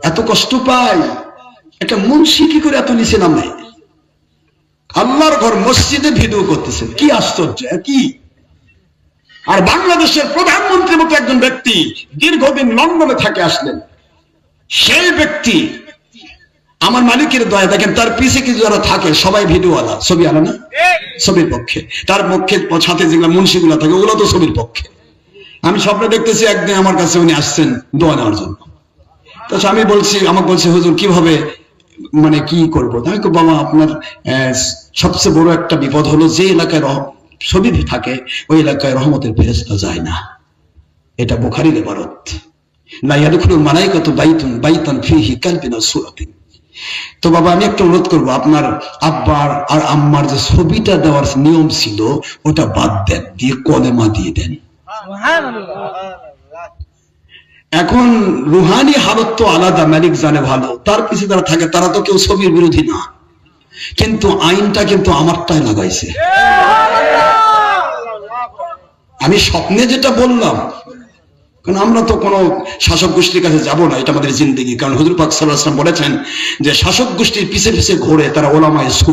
এত কষ্ট পাই, একটা মুন্সি কি করে এত নিচে নামে? আল্লাহর ঘর মসজিদে ভিডিও করতেছে, কি আশ্চর্য! কি! আর বাংলাদেশের প্রধানমন্ত্রীর মতো একজন ব্যক্তি দীর্ঘদিন লন্ডনে থাকে আসলেন, সেই ব্যক্তি আমার মালিকের দয়া, দেখেন তার পিছে কিছু যারা থাকে সবাই ভিডিওওয়ালা, ছবি আলা না, ছবির পক্ষে। তার পক্ষে সাথে যেগুলো মুন্সিগুলো থাকে ওগুলো তো ছবির পক্ষে। আমি স্বপ্নে দেখতেছি একদিন আমার কাছে উনি আসছেন দোয়া নেওয়ার জন্য। তো আমি বলছি, আমাকে বলছে হুজুর কিভাবে, মানে কি করবো? আমি তো বাবা আপনার সবচেয়ে বড় একটা বিপদ হলো যে এলাকায় ছবি থাকে ওই এলাকায় রহমতের ফেরেশতা যায় না। এটা বুখারীর ইবারত, লা ইয়াদখুলুল মালায়েকাতু বাইতান ফীহি কালবিন ওয়া সূরাতিন। তো বাবা আমি একটা অনুরোধ করবো, আপনার আব্বার আর আম্মার যে ছবিটা দেওয়ার নিয়ম ছিল ওটা বাদ দেন, দিয়ে কলেমা দিয়ে দেন। এখন রুহানি হালত তো আলাদা, মালিক জানে ভালো। তার পিছনে যারা থাকে তারা তো কেউ ছবির বিরোধী না, কিন্তু আইনটা কিন্তু আমারটাই লাগাইছে। আমি স্বপ্নে যেটা বললাম, কারণ আমরা তো কোনো শাসক গোষ্ঠীর কাছে যাব না, এটা আমাদের জিন্দেগি। কারণ হুজুর পাক সাল্লাল্লাহু আলাইহি ওয়াসাল্লাম বলেছেন যে শাসক গোষ্ঠীর পিছে পিছে ঘোরে তারা ওলামায়ে সু,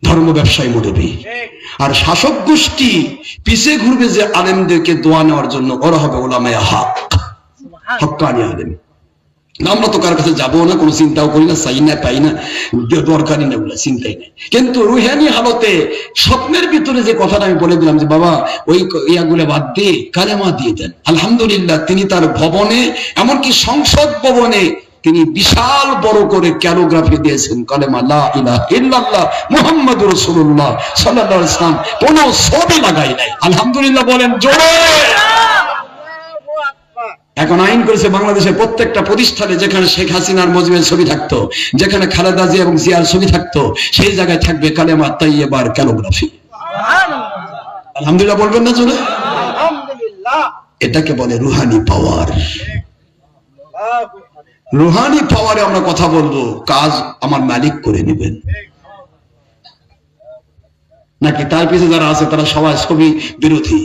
ধর্ম ব্যবসায়ী মুরব্বী। আর শাসক গোষ্ঠী পিছে ঘুরবে যে আলেমদেরকে দোয়া নেওয়ার জন্য, ওরা হবে ওলামায়ে হক, হক্কানি আলেম। আমরা তো কার কাছে যাবো না, কোনো চিন্তাও করি না, চাই না, পাই না, দরকারই না, বলে চিন্তাই নেই। কিন্তু রুহানি হালতে স্বপ্নের ভিতরে যে কথাটা আমি বলে দিলাম যে বাবা ওই ইয়াগুলো বাদ দিয়ে কালেমা দিয়ে দেন, আলহামদুলিল্লাহ তিনি তার ভবনে, এমনকি সংসদ ভবনে তিনি বিশাল বড় করে ক্যালোগ্রাফি দিয়েছেন, কালেমা লা ইলাহা ইল্লাল্লাহ মুহাম্মাদুর রাসূলুল্লাহ সাল্লাল্লাহু আলাইহি ওয়াসাল্লাম, কোনো ছবি লাগাই নাই। আলহামদুলিল্লাহ বলেন জোরে। এখন আইন করেছে বাংলাদেশের প্রত্যেকটা প্রতিষ্ঠানে যেখানে শেখ হাসিনার মুজিবের ছবি থাকতো, যেখানে খালেদা জিয়া এবং জিয়ার ছবি থাকতো, সেই জায়গায় থাকবে কালেমা তাইয়্যিবার ক্যালোগ্রাফি। আলহামদুলিল্লাহ বলবেন না জোরে? এটাকে বলে রুহানি পাওয়ার। রুহানি পাওয়ারে আমরা কথা বলবো, কাজ আমার মালিক করে নেবেন। নাকি তার পিছনে যারা আছে তারা সবাই ছবি বিরোধী?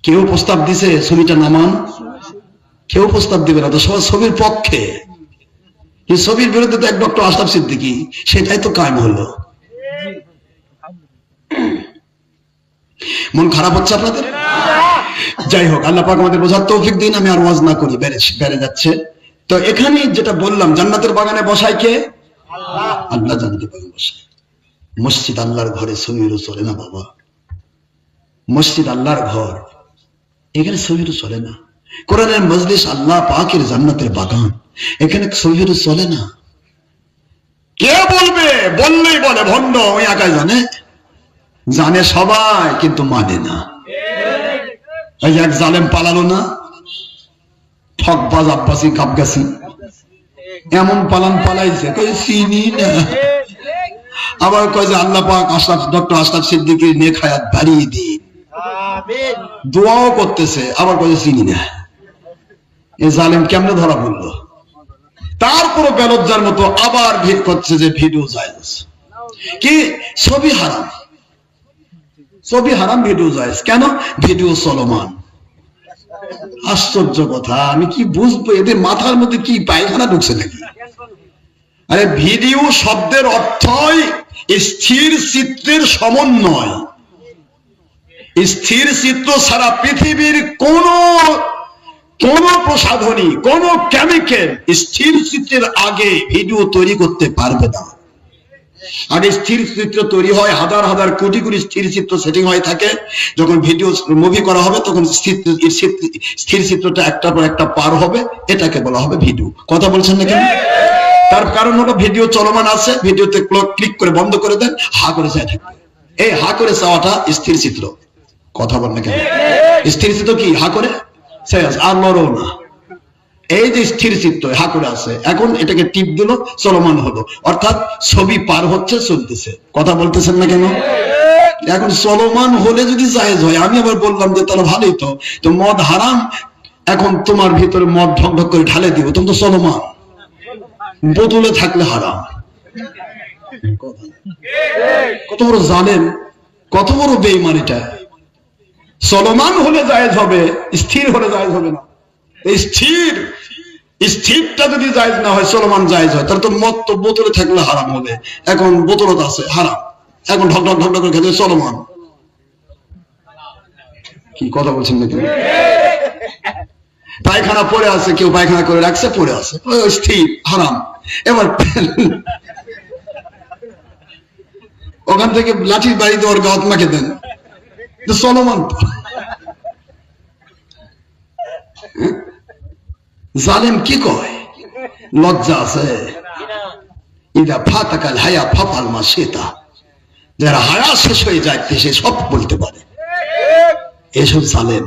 কেউ প্রস্তাব দিছে ছবিটা নামান, কেউ প্রস্তাব দিবে না, তো সবাই ছবির পক্ষে। ছবির বিরুদ্ধে তো এক ডক্টর আশরাফ সিদ্দিকী, সেটাই তো কায়েম হলো। মন খারাপ হচ্ছে আপনাদের? যাই হোক, আল্লাহ পাক আমাদের বোঝার তৌফিক দিন। আমি আর ওয়াজ না করি, বেড়ে যাচ্ছে। তো এখানে যেটা বললাম, জান্নাতের বাগানে বসায় কে? আল্লাহ জান্নাতের বাগানে বসায়। মসজিদ আল্লাহর ঘরে ছবিরও চলে না বাবা, মসজিদ আল্লাহর ঘর, এখানে ছবিরও চলে না। কোরআনের মজলিস আল্লাহ পাকের জান্নাতের বাগান, এখানে ছবিরও চলে না। কে বলবে? বললেই বলে ভণ্ড, ওই একাই জানে, জানে সবাই কিন্তু মানে না। এই এক জালেম পালালো না, ঠকবাজ আব্বাসি কাপগাছি, এমন পালান পালাইছে কই চিনি না। আবার কয় যে আল্লাহ পাক ডক্টর আশরাফ সিদ্দিকীর নেক হায়াত বাড়িয়ে দিন, দোয়াও করতেছে, আবার কয় যে চিনি না। এই জালেম কেমনে ধরা পড়লো? তারপরও বেলজ্জার মতো আবার ভিড় করছে যে ভিডিও জায়েজ। কি? ছবি হারাম, ছবি হারাম, ভিডিও জায়েজ। কেন? ভিডিও চলমান। আশ্চর্য কথা, আমি কি বুঝবো এদের মাথার মধ্যে কি পায়খানা ঢুকছে নাকি? আরে ভিডিও শব্দের অর্থই স্থির চিত্রের সমন্বয়। স্থির চিত্র ছাড়া পৃথিবীর কোন প্রসাধনী, কোন কেমিক্যাল স্থির চিত্রের আগে ভিডিও তৈরি করতে পারবে না। আগে স্থির চিত্র তৈরি হয়, হাজার হাজার কোটি কোটি স্থির চিত্র সেটিং হয়ে থাকে। যখন ভিডিও মুভি করা হবে তখন স্থির চিত্রটা একটার পর একটা পার হবে, এটাকে বলা হবে ভিডিও। কথা বলছেন না কেন? তার কারণ হলো ভিডিও চলমান আছে, ভিডিওতে ক্লিক করে বন্ধ করে দেন, হা করে চাই থাকবে। এই হা করে চাওয়াটা স্থির চিত্র। কথা বল না কেন? স্থির চিত্র কি? হা করে শেষ, আর লড়ো না। এই যে স্থির চিত্র হা করে আছে, এখন এটাকে টিপ দিল, চলমান হলো, অর্থাৎ ছবি পার হচ্ছে, চলতেছে। কথা বলতেছেন না কেন? এখন চলমান হলে যদি জায়েজ হয়, আমি আবার বললাম যে তাহলে ভালোই তো মদ হারাম, এখন তোমার ভিতরে মদ ঢক ঢক করে ঢালে দিব, তুমি তো চলমান, বোতলে থাকলে হারাম। কত বড় জালেম, কত বড় বেঈমান এটা। চলমান হলে জায়েজ হবে, স্থির হলে জায়েজ হবে না। স্থির স্থিরটা যদি জায়েজ না হয়, চলমান জায়েজ হয়, তাহলে তো মদ তো বোতলে থাকলে হারাম হবে। এখন বোতলত আছে হারাম, এখন ঢক ঢক ঢক ঢক করে খেতে চলমান। কি কথা বলছেন নাকি? পায়খানা পড়ে আছে, কেউ পায়খানা করে রাখছে, পড়ে আছে, স্থির হারাম। এবার ওখান থেকে লাঠির বাড়িতে ওর গাওয়াত মাকে দেন, চলমান। জালেম কি কয়? লজ্জা আছে? ইদা ফাতাকাল হায়া ফাফাল মা সেতা, যারা হায়া শেষ হয়ে যায় সে সব বলতে পারে। এসব জালেম,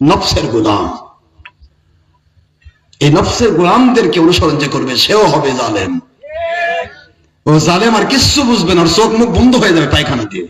নফসের গোলাম। এই নফসের গোলামদেরকে অনুসরণ যে করবে সেও হবে জালেম। ও জালেম আর কিচ্ছু বুঝবে না, ওর চোখ মুখ বন্ধ হয়ে যাবে পায়খানা দিয়ে।